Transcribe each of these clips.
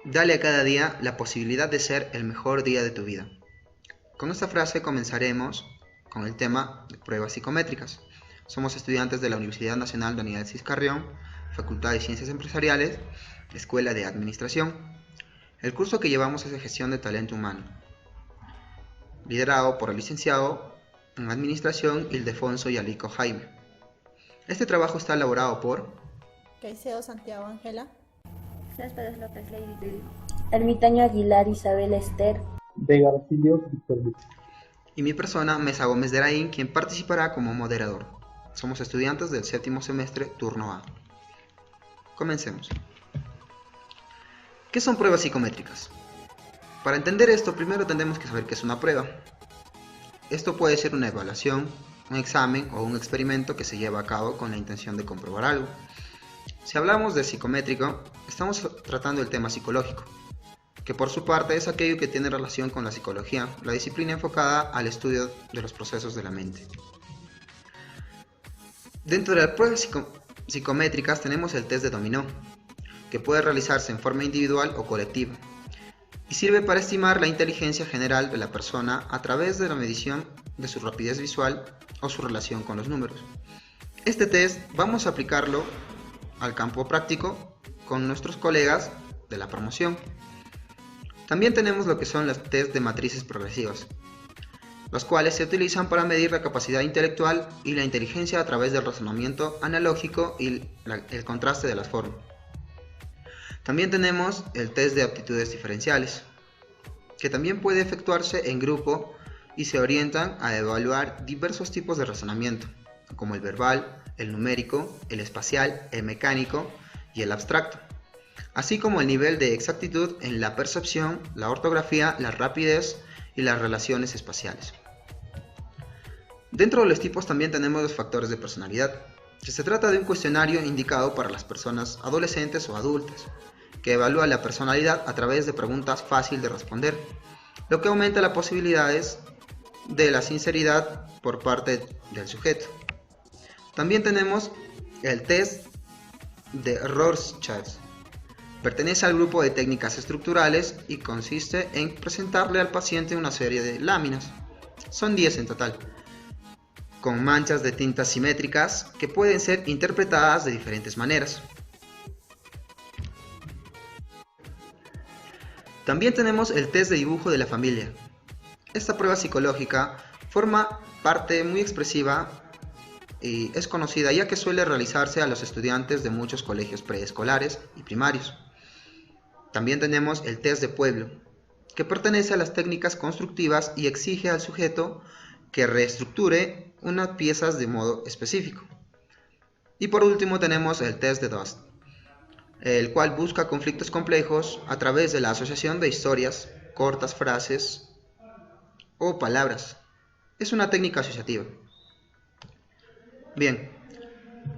Dale a cada día la posibilidad de ser el mejor día de tu vida. Con esta frase comenzaremos con el tema de pruebas psicométricas. Somos estudiantes de la Universidad Nacional Daniel Alcides Carrión, Facultad de Ciencias Empresariales, Escuela de Administración. El curso que llevamos es de Gestión de Talento Humano, liderado por el licenciado en Administración Ildefonso Yalico Jaime. Este trabajo está elaborado por Caicedo Santiago Ángela, Céspedes López Lady, Ermitaño Aguilar Isabel Esther, Vega Basilio Víctor Luis. Y mi persona, Mesa Gómez de Araín, quien participará como moderador. Somos estudiantes del séptimo semestre, turno A. Comencemos. ¿Qué son pruebas psicométricas? Para entender esto, primero tenemos que saber qué es una prueba. Esto puede ser una evaluación, un examen o un experimento que se lleva a cabo con la intención de comprobar algo. Si hablamos de psicométrico, estamos tratando el tema psicológico, que por su parte es aquello que tiene relación con la psicología, la disciplina enfocada al estudio de los procesos de la mente. Dentro de las pruebas psicométricas tenemos el test de dominó, que puede realizarse en forma individual o colectiva, y sirve para estimar la inteligencia general de la persona a través de la medición de su rapidez visual o su relación con los números. Este test vamos a aplicarlo al campo práctico con nuestros colegas de la promoción. También tenemos lo que son los test de matrices progresivas, los cuales se utilizan para medir la capacidad intelectual y la inteligencia a través del razonamiento analógico y el contraste de las formas. También tenemos el test de aptitudes diferenciales, que también puede efectuarse en grupo y se orientan a evaluar diversos tipos de razonamiento, como el verbal, el numérico, el espacial, el mecánico y el abstracto, así como el nivel de exactitud en la percepción, la ortografía, la rapidez y las relaciones espaciales. Dentro de los tipos también tenemos los factores de personalidad, que se trata de un cuestionario indicado para las personas adolescentes o adultas, que evalúa la personalidad a través de preguntas fáciles de responder, lo que aumenta las posibilidades de la sinceridad por parte del sujeto. También tenemos el test de Rorschach. Pertenece al grupo de técnicas estructurales y consiste en presentarle al paciente una serie de láminas. Son 10 en total, con manchas de tintas simétricas que pueden ser interpretadas de diferentes maneras. También tenemos el test de dibujo de la familia. Esta prueba psicológica forma parte muy expresiva y es conocida ya que suele realizarse a los estudiantes de muchos colegios preescolares y primarios. También tenemos el test de pueblo, que pertenece a las técnicas constructivas y exige al sujeto que reestructure unas piezas de modo específico. Y por último tenemos el test de Dust, el cual busca conflictos complejos a través de la asociación de historias, cortas frases o palabras. Es una técnica asociativa. Bien,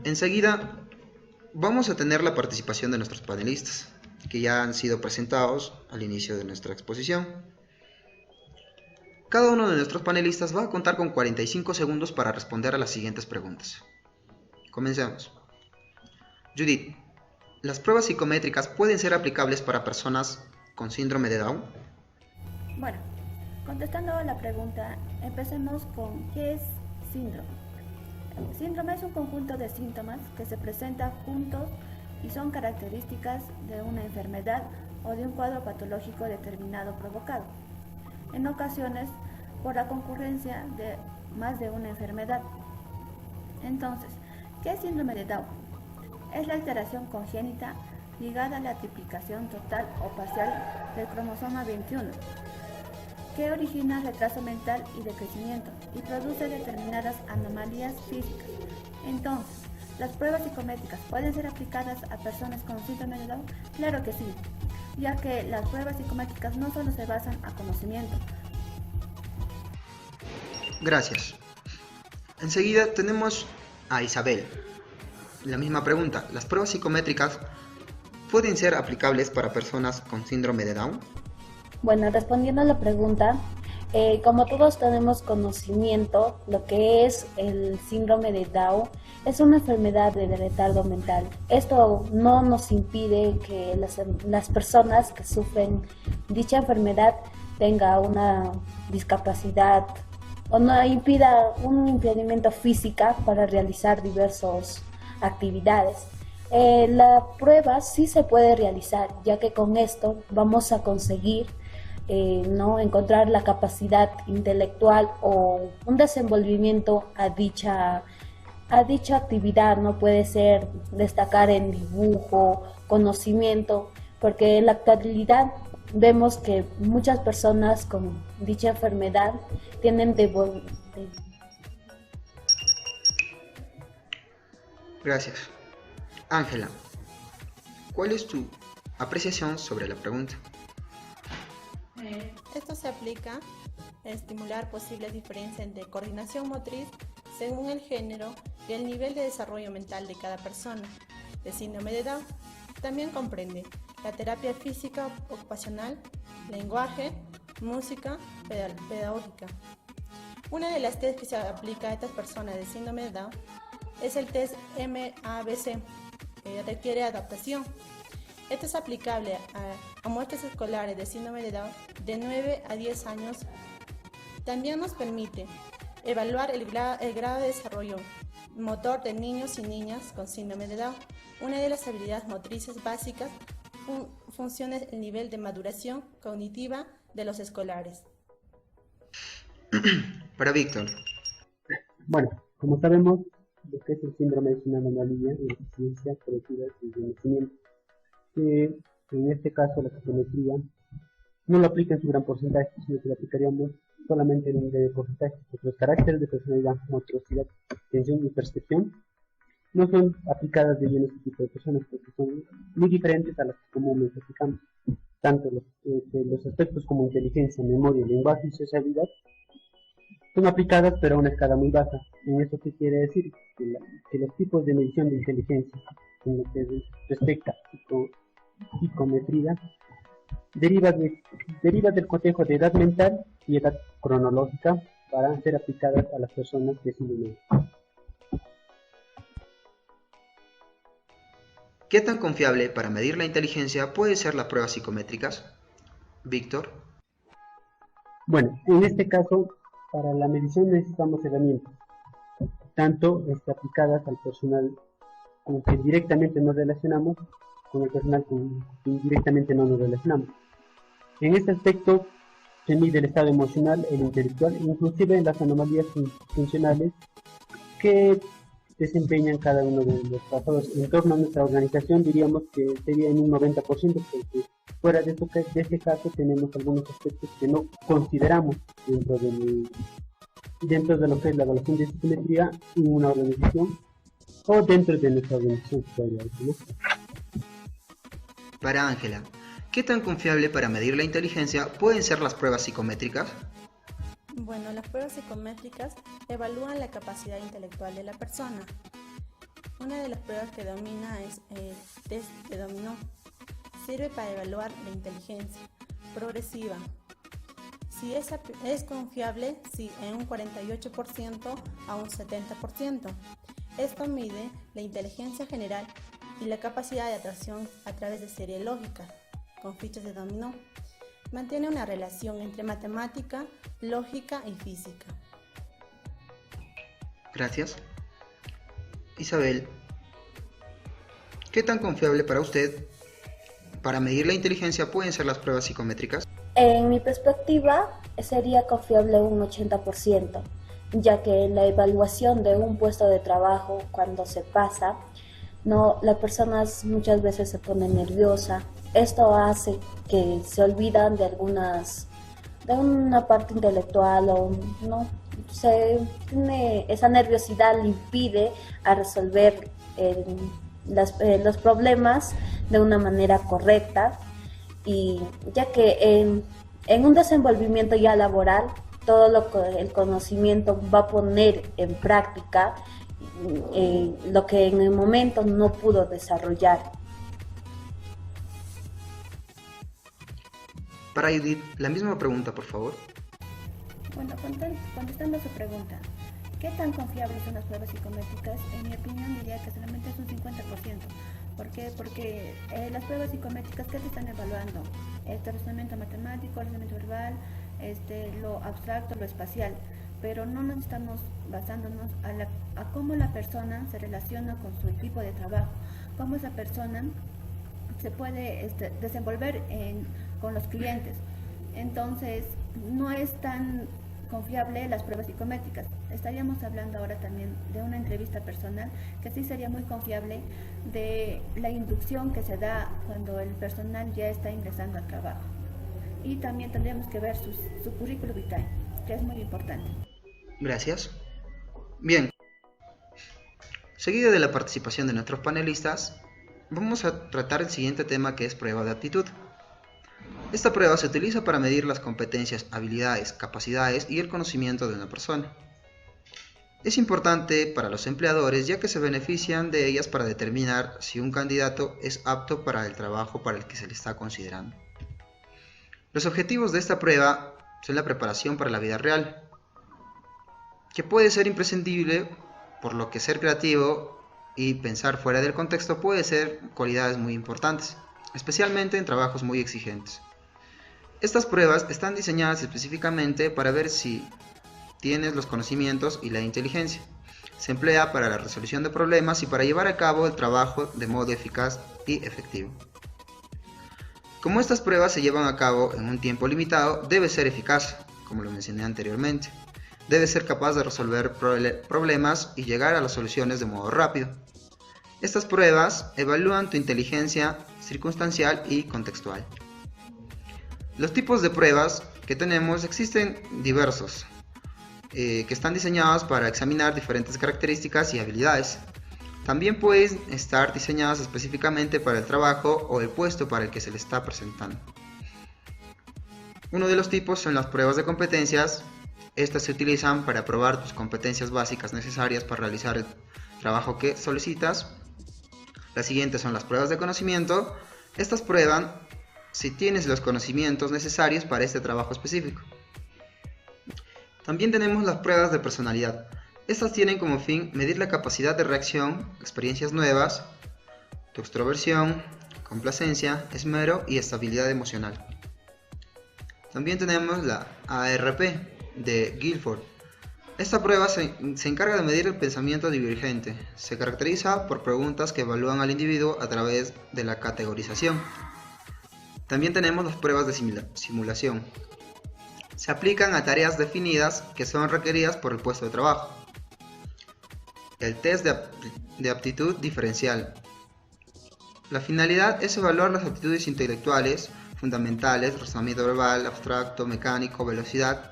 enseguida vamos a tener la participación de nuestros panelistas, que ya han sido presentados al inicio de nuestra exposición. Cada uno de nuestros panelistas va a contar con 45 segundos para responder a las siguientes preguntas. Comencemos. Judith, ¿las pruebas psicométricas pueden ser aplicables para personas con síndrome de Down? Bueno, contestando a la pregunta, empecemos con ¿qué es síndrome? El síndrome es un conjunto de síntomas que se presentan juntos y son características de una enfermedad o de un cuadro patológico determinado provocado, en ocasiones por la concurrencia de más de una enfermedad. Entonces, ¿qué es síndrome de Down? Es la alteración congénita ligada a la triplicación total o parcial del cromosoma 21, que origina retraso mental y de crecimiento y produce determinadas anomalías físicas. Entonces, ¿las pruebas psicométricas pueden ser aplicadas a personas con síndrome de Down? Claro que sí, ya que las pruebas psicométricas no solo se basan a conocimiento. Gracias. Enseguida tenemos a Isabel. La misma pregunta, ¿las pruebas psicométricas pueden ser aplicables para personas con síndrome de Down? Bueno, respondiendo a la pregunta, como todos tenemos conocimiento, lo que es el síndrome de Down es una enfermedad de retardo mental. Esto no nos impide que las personas que sufren dicha enfermedad tengan una discapacidad o no impida un impedimento físico para realizar diversas actividades. La prueba sí se puede realizar, ya que con esto vamos a conseguir ¿no? encontrar la capacidad intelectual o un desenvolvimiento a dicha actividad. No puede ser destacar en dibujo, conocimiento, porque en la actualidad vemos que muchas personas con dicha enfermedad tienen Gracias. Ángela, ¿cuál es tu apreciación sobre la pregunta? Esto se aplica a estimular posibles diferencias entre coordinación motriz según el género y el nivel de desarrollo mental de cada persona. El síndrome de Down también comprende la terapia física ocupacional, lenguaje, música, pedagógica. Una de las test que se aplica a estas personas de síndrome de Down es el test MABC, que requiere adaptación. Esto es aplicable a muestras escolares de síndrome de Down de 9 a 10 años. También nos permite evaluar el grado de desarrollo motor de niños y niñas con síndrome de Down. Una de las habilidades motrices básicas funciona el nivel de maduración cognitiva de los escolares. Para Víctor. Bueno, como sabemos, lo que es el síndrome es una anomalía en deficiencia colectiva desde el nacimiento, que en este caso la psicometría no lo aplica en su gran porcentaje, sino que lo aplicaríamos solamente en un breve porcentaje, porque los caracteres de personalidad, motricidad, atención y percepción no son aplicadas de lleno a este tipo de personas, porque son muy diferentes a las que comúnmente aplicamos. Tanto los aspectos como inteligencia, memoria, lenguaje y sociabilidad son aplicadas pero a una escala muy baja. ¿En eso qué quiere decir? Que los tipos de medición de inteligencia en lo que respecta a psicometría deriva del cotejo de edad mental y edad cronológica para ser aplicadas a las personas de síndrome. ¿Qué tan confiable para medir la inteligencia pueden ser las pruebas psicométricas? Víctor. Bueno, en este caso, para la medición necesitamos herramientas, tanto aplicadas al personal con que directamente nos relacionamos, con el personal con que indirectamente no nos relacionamos. En este aspecto se mide el estado emocional, el intelectual, inclusive las anomalías funcionales que desempeñan cada uno de los trabajadores. En torno a nuestra organización diríamos que sería en un 90%, porque fuera de este caso tenemos algunos aspectos que no consideramos dentro de lo que es la evaluación de psicometría en una organización o dentro de nuestra organización. Para Ángela, ¿qué tan confiable para medir la inteligencia pueden ser las pruebas psicométricas? Bueno, las pruebas psicométricas evalúan la capacidad intelectual de la persona. Una de las pruebas que domina es el test de dominó. Sirve para evaluar la inteligencia progresiva. Si es confiable, sí, en un 48% a un 70%. Esto mide la inteligencia general y la capacidad de atracción a través de serie lógica, con fichas de dominó. Mantiene una relación entre matemática, lógica y física. Gracias. Isabel, ¿qué tan confiable para usted para medir la inteligencia pueden ser las pruebas psicométricas? En mi perspectiva, sería confiable un 80%, ya que en la evaluación de un puesto de trabajo, cuando se pasa, las personas muchas veces se ponen nerviosas. Esto hace que se olvidan de una parte intelectual o no esa nerviosidad le impide a resolver los problemas de una manera correcta, y ya que en un desenvolvimiento ya laboral todo el conocimiento va a poner en práctica lo que en el momento no pudo desarrollar. Para Judith, la misma pregunta, por favor. Bueno, contestando a su pregunta, ¿qué tan confiables son las pruebas psicométricas? En mi opinión diría que solamente es un 50%. ¿Por qué? Porque las pruebas psicométricas, ¿qué te están evaluando? Razonamiento matemático, razonamiento verbal, lo abstracto, lo espacial, pero no nos estamos basándonos a cómo la persona se relaciona con su equipo de trabajo, cómo esa persona se puede desenvolver con los clientes. Entonces, no es tan confiable las pruebas psicométricas. Estaríamos hablando ahora también de una entrevista personal, que sí sería muy confiable, de la inducción que se da cuando el personal ya está ingresando al trabajo. Y también tendríamos que ver su currículum vitae, que es muy importante. Gracias. Bien. Seguido de la participación de nuestros panelistas, vamos a tratar el siguiente tema, que es prueba de aptitud. Esta prueba se utiliza para medir las competencias, habilidades, capacidades y el conocimiento de una persona. Es importante para los empleadores, ya que se benefician de ellas para determinar si un candidato es apto para el trabajo para el que se le está considerando. Los objetivos de esta prueba son la preparación para la vida real, que puede ser imprescindible, por lo que ser creativo y pensar fuera del contexto puede ser cualidades muy importantes, especialmente en trabajos muy exigentes. Estas pruebas están diseñadas específicamente para ver si tienes los conocimientos y la inteligencia. Se emplea para la resolución de problemas y para llevar a cabo el trabajo de modo eficaz y efectivo. Como estas pruebas se llevan a cabo en un tiempo limitado, debe ser eficaz, como lo mencioné anteriormente. Debe ser capaz de resolver problemas y llegar a las soluciones de modo rápido. Estas pruebas evalúan tu inteligencia circunstancial y contextual. Los tipos de pruebas que tenemos existen diversos, que están diseñados para examinar diferentes características y habilidades. También pueden estar diseñadas específicamente para el trabajo o el puesto para el que se le está presentando. Uno de los tipos son las pruebas de competencias. Estas se utilizan para probar tus competencias básicas necesarias para realizar el trabajo que solicitas. Las siguientes son las pruebas de conocimiento. Estas prueban si tienes los conocimientos necesarios para este trabajo específico. También tenemos las pruebas de personalidad. Estas tienen como fin medir la capacidad de reacción, experiencias nuevas, tu extroversión, complacencia, esmero y estabilidad emocional. También tenemos la ARP de Guilford. Esta prueba se encarga de medir el pensamiento divergente. Se caracteriza por preguntas que evalúan al individuo a través de la categorización. También tenemos las pruebas de simulación. Se aplican a tareas definidas que son requeridas por el puesto de trabajo. El test de aptitud diferencial. La finalidad es evaluar las aptitudes intelectuales fundamentales, razonamiento verbal, abstracto, mecánico, velocidad.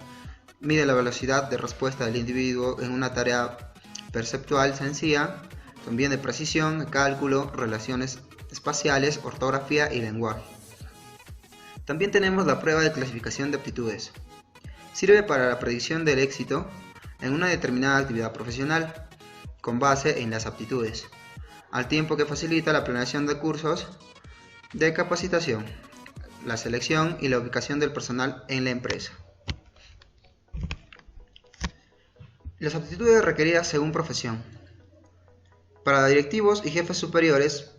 Mide la velocidad de respuesta del individuo en una tarea perceptual sencilla, también de precisión, cálculo, relaciones espaciales, ortografía y lenguaje. También tenemos la prueba de clasificación de aptitudes. Sirve para la predicción del éxito en una determinada actividad profesional, con base en las aptitudes, al tiempo que facilita la planeación de cursos de capacitación, la selección y la ubicación del personal en la empresa. Las aptitudes requeridas según profesión. Para directivos y jefes superiores,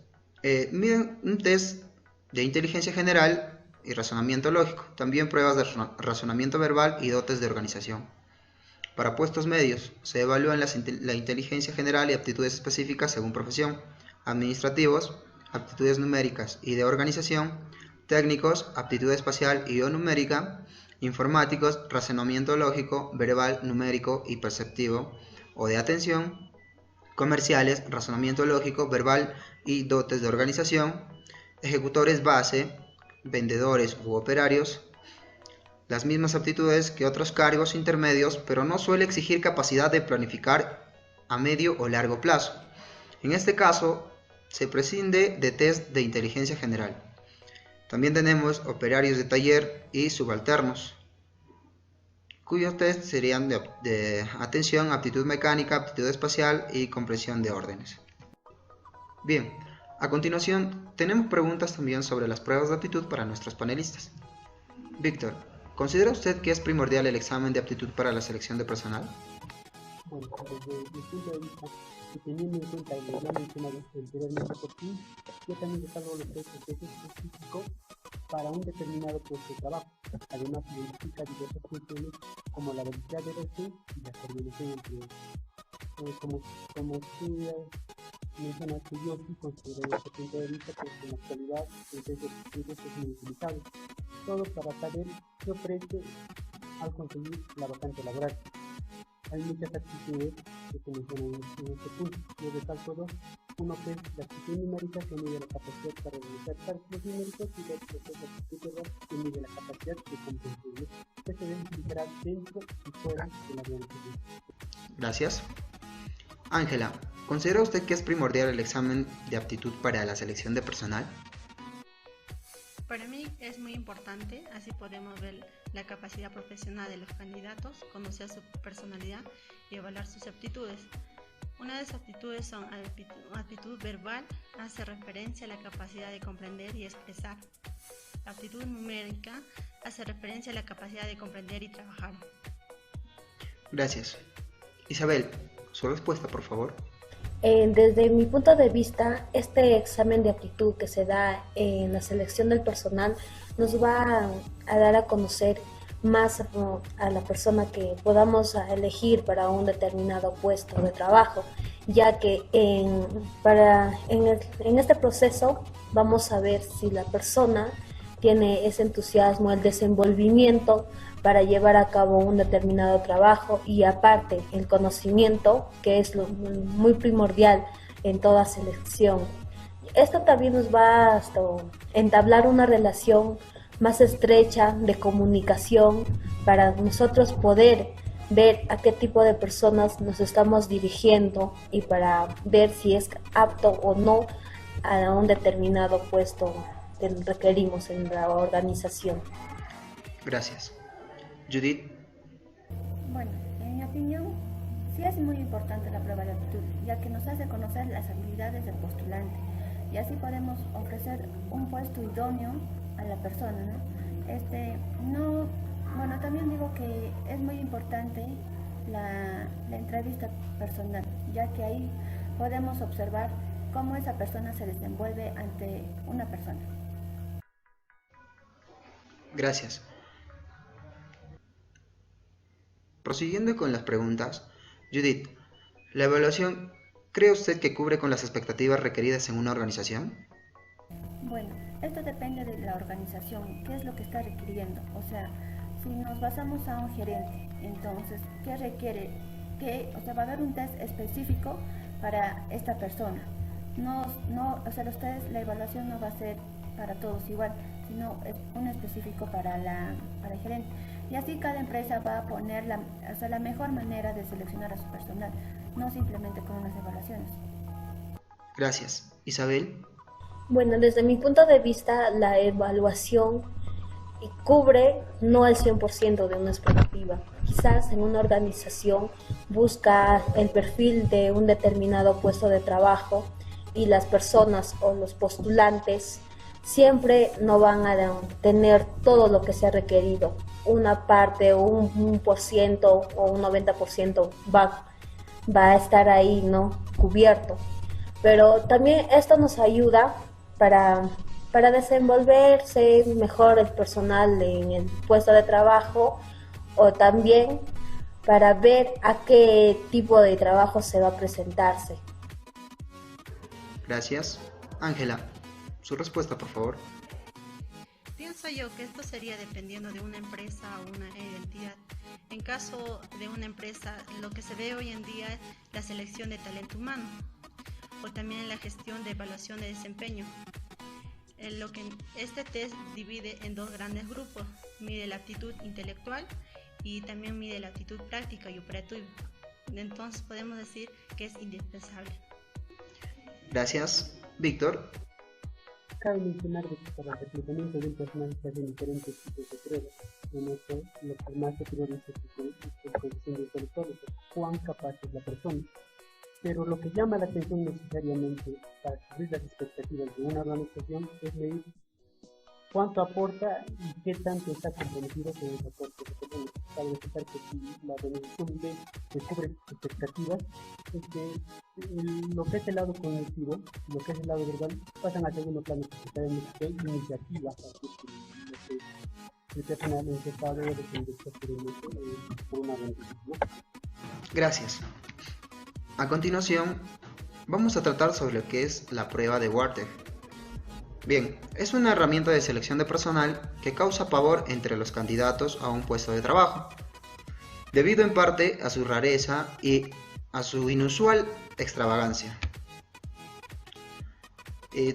miden un test de inteligencia general y razonamiento lógico, también pruebas de razonamiento verbal y dotes de organización. Para puestos medios, se evalúan la inteligencia general y aptitudes específicas según profesión, administrativos, aptitudes numéricas y de organización, técnicos, aptitud espacial y o numérica, informáticos, razonamiento lógico, verbal, numérico y perceptivo o de atención, comerciales, razonamiento lógico, verbal y dotes de organización, ejecutores base, vendedores u operarios, las mismas aptitudes que otros cargos intermedios, pero no suele exigir capacidad de planificar a medio o largo plazo. En este caso, se prescinde de test de inteligencia general. También tenemos operarios de taller y subalternos, cuyos test serían de atención, aptitud mecánica, aptitud espacial y comprensión de órdenes. Bien, a continuación tenemos preguntas también sobre las pruebas de aptitud para nuestros panelistas. Víctor, ¿considera usted que es primordial el examen de aptitud para la selección de personal? Bueno, desde mi punto de vista, y teniendo en cuenta lo ya mencionado anteriormente por ti, yo también descargo los test específicos para un determinado puesto de trabajo. Además, identifica diversas funciones como la velocidad de reacción y la coordinación entre ellos. Como tú mencionas, que yo sí considero desde este punto de vista que en la actualidad el test de aptitudes es muy utilizado, todo para saber qué ofrece al conseguir la vacante laboral. Hay muchas actitudes que se mencionan en este punto. Yo resalto dos. Uno que es la actitud numérica, que mide la capacidad para realizar cálculos numéricos, y la otra es la actitud verbal, que mide la capacidad de comprensión, que se debe utilizar dentro y fuera de la organización. Gracias. Ángela, ¿considera usted que es primordial el examen de aptitud para la selección de personal? Para mí es muy importante, así podemos ver la capacidad profesional de los candidatos, conocer su personalidad y evaluar sus aptitudes. Una de esas aptitudes son aptitud verbal, hace referencia a la capacidad de comprender y expresar. La aptitud numérica hace referencia a la capacidad de comprender y trabajar. Gracias. Isabel, su respuesta, por favor. Desde mi punto de vista, este examen de aptitud que se da en la selección del personal nos va a dar a conocer más a la persona que podamos elegir para un determinado puesto de trabajo, ya que en este proceso vamos a ver si la persona tiene ese entusiasmo, el desenvolvimiento para llevar a cabo un determinado trabajo, y aparte el conocimiento, que es lo muy primordial en toda selección. Esto también nos va a entablar una relación más estrecha de comunicación para nosotros poder ver a qué tipo de personas nos estamos dirigiendo y para ver si es apto o no a un determinado puesto que requerimos en la organización. Gracias. Judith. Bueno, en mi opinión, sí es muy importante la prueba de aptitud, ya que nos hace conocer las habilidades del postulante y así podemos ofrecer un puesto idóneo a la persona, Bueno, también digo que es muy importante la entrevista personal, ya que ahí podemos observar cómo esa persona se desenvuelve ante una persona. Gracias. Prosiguiendo con las preguntas, Judith, ¿la evaluación cree usted que cubre con las expectativas requeridas en una organización? Bueno, esto depende de la organización, qué es lo que está requiriendo. O sea, si nos basamos a un gerente, entonces, ¿qué requiere? Va a haber un test específico para esta persona. La evaluación no va a ser para todos igual, sino es un específico para el gerente. Y así cada empresa va a poner la mejor manera de seleccionar a su personal, no simplemente con unas evaluaciones. Gracias. Isabel. Bueno, desde mi punto de vista, la evaluación cubre no el 100% de una expectativa. Quizás en una organización busca el perfil de un determinado puesto de trabajo y las personas o los postulantes siempre no van a tener todo lo que se ha requerido. Una parte o un por ciento o un 90% va a estar ahí, ¿no?, cubierto. Pero también esto nos ayuda para desenvolverse mejor el personal en el puesto de trabajo, o también para ver a qué tipo de trabajo se va a presentarse. Gracias. Ángela, su respuesta, por favor. Pienso yo que esto sería dependiendo de una empresa o una identidad. En caso de una empresa, lo que se ve hoy en día es la selección de talento humano, o también la gestión de evaluación de desempeño. Este test divide en dos grandes grupos, mide la aptitud intelectual y también mide la aptitud práctica y operativa. Entonces podemos decir que es indispensable. Gracias. Víctor. Cabe mencionar de que para el reclutamiento de un personal se hacen diferentes tipos de pruebas. En esto, lo que más se prioriza es el coeficiente intelectual, o sea, cuán capaz es la persona. Pero lo que llama la atención necesariamente para cubrir las expectativas de una organización es medir cuánto aporta y qué tanto está comprometido con el aporte de personas. Cabe destacar que si la organización ve que cubre expectativas, es que lo que es el lado cognitivo, lo que es el lado verbal, pasan al segundo plano, porque sabemos que hay iniciativa para que el personal en ese estado debe defenderse por una organización, ¿no? Gracias. A continuación, vamos a tratar sobre lo que es la prueba de Warteg. Bien, es una herramienta de selección de personal que causa pavor entre los candidatos a un puesto de trabajo, debido en parte a su rareza y a su inusual extravagancia.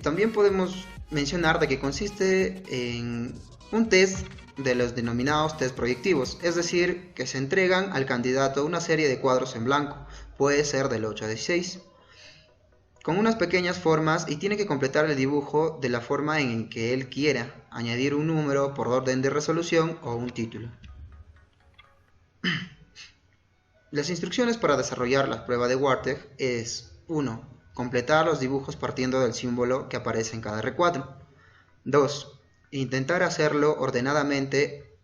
También podemos mencionar de que consiste en un test de los denominados test proyectivos, es decir, que se entregan al candidato una serie de cuadros en blanco, puede ser del 8 a 16, con unas pequeñas formas, y tiene que completar el dibujo de la forma en que él quiera, añadir un número por orden de resolución o un título. Las instrucciones para desarrollar la prueba de Warteg es 1. Completar los dibujos partiendo del símbolo que aparece en cada recuadro. 2. Intentar hacerlo ordenadamente,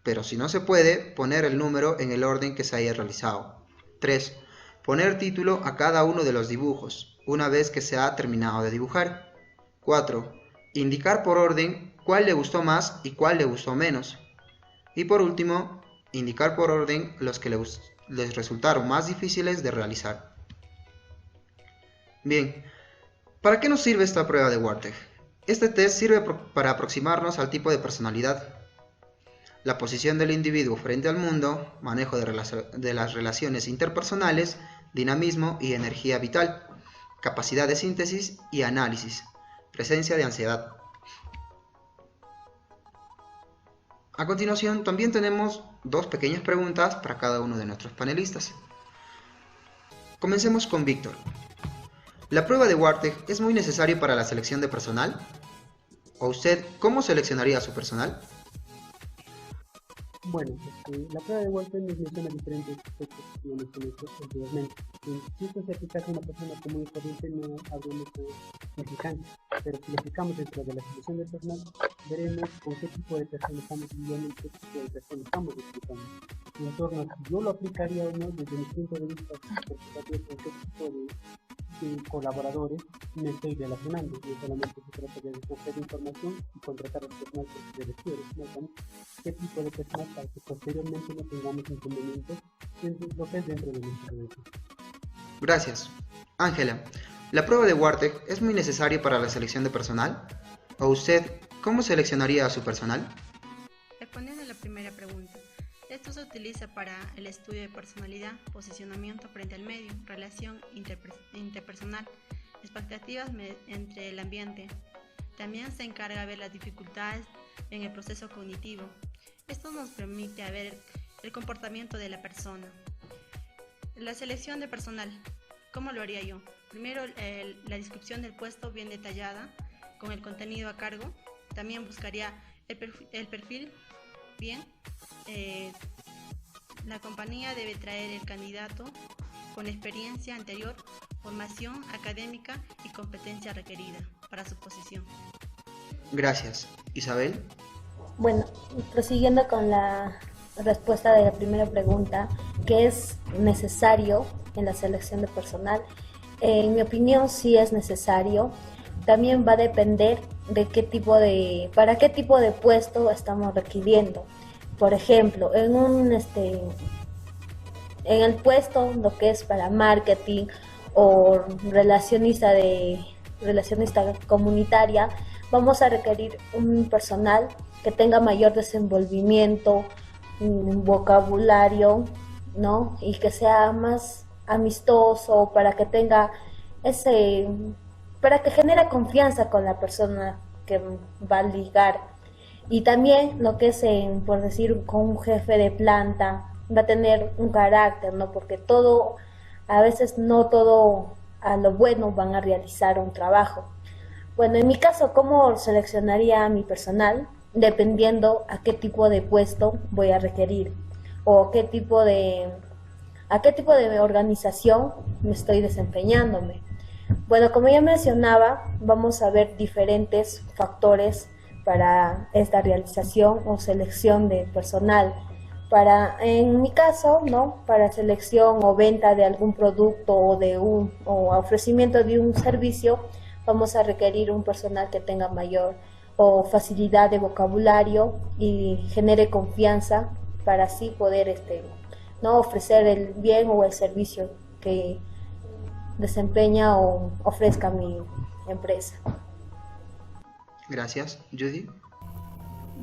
pero si no se puede, poner el número en el orden que se haya realizado. 3. Poner título a cada uno de los dibujos, una vez que se ha terminado de dibujar. 4. Indicar por orden cuál le gustó más y cuál le gustó menos. Y por último, indicar por orden los que les resultaron más difíciles de realizar. Bien, ¿para qué nos sirve esta prueba de Warteg? Este test sirve para aproximarnos al tipo de personalidad, la posición del individuo frente al mundo, manejo de las relaciones interpersonales, dinamismo y energía vital, capacidad de síntesis y análisis, presencia de ansiedad. A continuación, también tenemos dos pequeñas preguntas para cada uno de nuestros panelistas. Comencemos con Víctor. ¿La prueba de Warteg es muy necesaria para la selección de personal? ¿O usted cómo seleccionaría a su personal? Bueno, la prueba de Warteg nos menciona diferentes aspectos que mencioné anteriormente. Si esto se aplica a una persona común y corriente, no habremos de significante, pero si lo aplicamos dentro de la selección del personal, veremos con qué tipo de persona estamos viviendo y qué tipo de persona estamos disfrutando. En torno a si yo lo aplicaría o no, desde mi punto de vista, porque también con qué tipo de colaboradores me estoy relacionando. No solamente se trata de recoger información y contratar al personal que se requiere, sino también qué tipo de personal para que posteriormente no tengamos inconvenientes en lo que es dentro de nuestra organización. Gracias. Ángela, ¿la prueba de Warteg es muy necesaria para la selección de personal? ¿O usted cómo seleccionaría a su personal? Respondiendo a la primera pregunta, esto se utiliza para el estudio de personalidad, posicionamiento frente al medio, relación interpersonal, expectativas entre el ambiente. También se encarga de ver las dificultades en el proceso cognitivo. Esto nos permite ver el comportamiento de la persona. La selección de personal, ¿cómo lo haría yo? Primero, la descripción del puesto bien detallada, con el contenido a cargo. También buscaría el perfil bien. La compañía debe traer el candidato con experiencia anterior, formación académica y competencia requerida para su posición. Gracias. Isabel. Bueno, prosiguiendo con la respuesta de la primera pregunta, ¿qué es necesario en la selección de personal? En mi opinión sí es necesario. También va a depender de para qué tipo de puesto estamos requiriendo. Por ejemplo, en el puesto, lo que es para marketing o relacionista comunitaria, vamos a requerir un personal que tenga mayor desenvolvimiento, un vocabulario, ¿no? Y que sea más amistoso para que tenga para que genere confianza con la persona que va a ligar. Y también lo que es, por decir, con un jefe de planta, va a tener un carácter, ¿no? Porque a veces no todo a lo bueno van a realizar un trabajo. Bueno, en mi caso, ¿cómo seleccionaría a mi personal? Dependiendo a qué tipo de puesto voy a requerir o a qué tipo de organización me estoy desempeñándome. Bueno, como ya mencionaba, vamos a ver diferentes factores para esta realización o selección de personal. En mi caso, ¿no? Para selección o venta de algún producto o ofrecimiento de un servicio, vamos a requerir un personal que tenga mayor o facilidad de vocabulario y genere confianza para así poder no ofrecer el bien o el servicio que desempeña o ofrezca mi empresa. Gracias. Judy.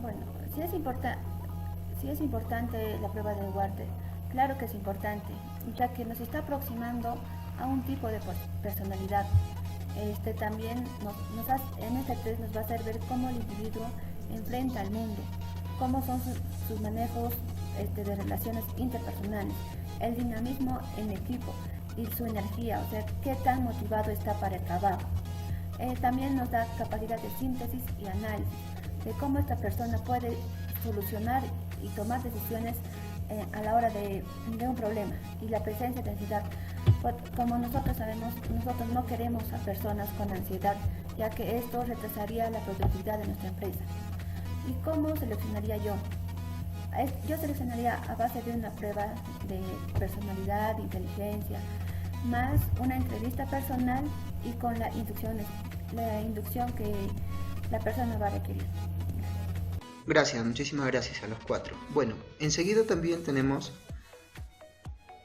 Bueno, si es importante la prueba de Wharton, claro que es importante, ya que nos está aproximando a un tipo de personalidad. También en este test nos va a hacer ver cómo el individuo enfrenta al mundo, cómo son sus manejos de relaciones interpersonales, el dinamismo en equipo y su energía, o sea, qué tan motivado está para el trabajo. También nos da capacidad de síntesis y análisis de cómo esta persona puede solucionar y tomar decisiones a la hora de un problema, y la presencia de ansiedad. Como nosotros sabemos, nosotros no queremos a personas con ansiedad, ya que esto retrasaría la productividad de nuestra empresa. ¿Y cómo seleccionaría yo? Yo seleccionaría a base de una prueba de personalidad, inteligencia, más una entrevista personal y con la inducción que la persona va a requerir. Gracias, muchísimas gracias a los cuatro. Bueno, enseguida también tenemos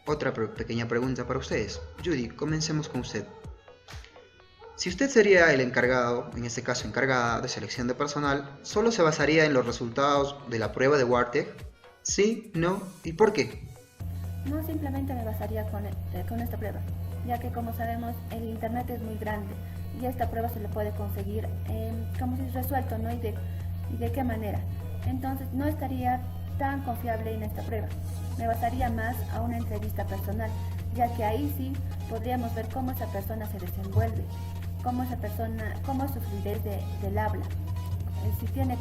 otra pequeña pregunta para ustedes. Judy, comencemos con usted. Si usted sería el encargado, en este caso encargada de selección de personal, ¿solo se basaría en los resultados de la prueba de Wharton? ¿Sí? ¿No? ¿Y por qué? No simplemente me basaría con esta prueba, ya que como sabemos el internet es muy grande y esta prueba se le puede conseguir como si resuelto, ¿no? ¿Y de qué manera? Entonces no estaría tan confiable en esta prueba. Me basaría más a una entrevista personal, ya que ahí sí podríamos ver cómo esa persona se desenvuelve, cómo es su fluidez del habla, si tiene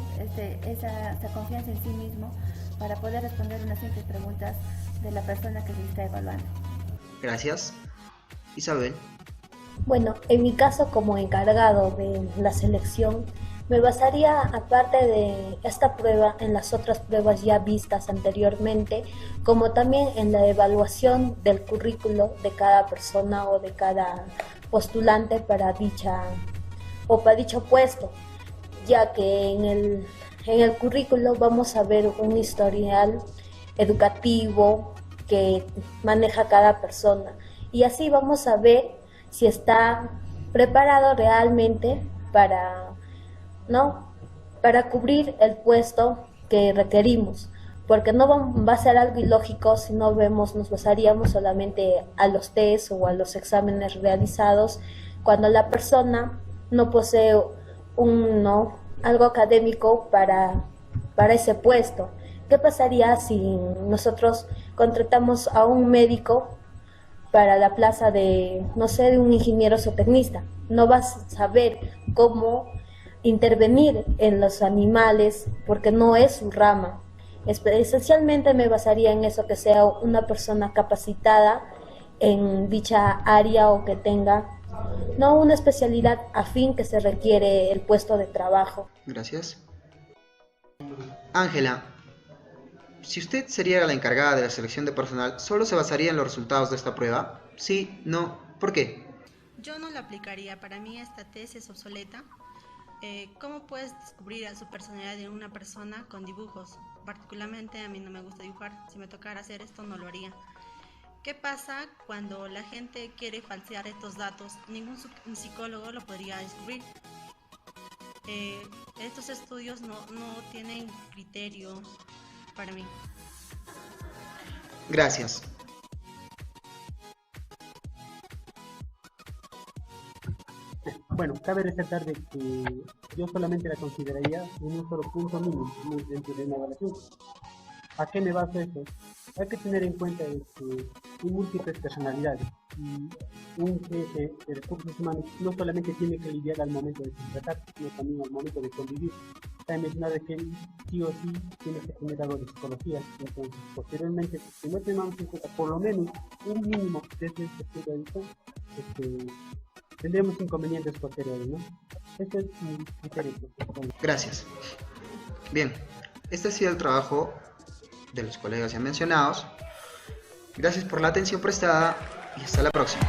esa confianza en sí mismo para poder responder unas simples preguntas de la persona que se está evaluando. Gracias. Isabel. Bueno, en mi caso como encargado de la selección, me basaría, aparte de esta prueba, en las otras pruebas ya vistas anteriormente, como también en la evaluación del currículo de cada persona o de cada postulante para dicho puesto, ya que en el currículo vamos a ver un historial educativo que maneja cada persona, y así vamos a ver si está preparado realmente para cubrir el puesto que requerimos, porque no va a ser algo ilógico si nos basaríamos solamente a los test o a los exámenes realizados cuando la persona no posee algo académico para ese puesto. ¿Qué pasaría si nosotros contratamos a un médico para la plaza de un ingeniero zootecnista? No vas a saber cómo intervenir en los animales porque no es su rama. Esencialmente me basaría en eso, que sea una persona capacitada en dicha área o que tenga una especialidad afín que se requiere el puesto de trabajo. Gracias. Ángela, si usted sería la encargada de la selección de personal, ¿solo se basaría en los resultados de esta prueba? Sí, no, ¿por qué? Yo no la aplicaría. Para mí esta tesis es obsoleta. ¿Cómo puedes descubrir a su personalidad en una persona con dibujos? Particularmente a mí no me gusta dibujar. Si me tocara hacer esto no lo haría. ¿Qué pasa cuando la gente quiere falsear estos datos? Ningún psicólogo lo podría descubrir. Estos estudios no tienen criterio para mí. Gracias. Bueno, cabe resaltar de que yo solamente la consideraría en un solo punto mínimo dentro de una evaluación. ¿A qué me baso eso? Hay que tener en cuenta que hay múltiples personalidades un jefe de recursos humanos no solamente tiene que lidiar al momento de contratar, sino también al momento de convivir. Cabe mencionar de que él sí o sí tiene que tener algo de psicología. Entonces, posteriormente, si no tenemos en cuenta por lo menos un mínimo desde este punto de vista, tendremos inconvenientes posteriores, ¿no? Este es mi criterio. Gracias. Bien, este ha sido el trabajo de los colegas ya mencionados. Gracias por la atención prestada y hasta la próxima.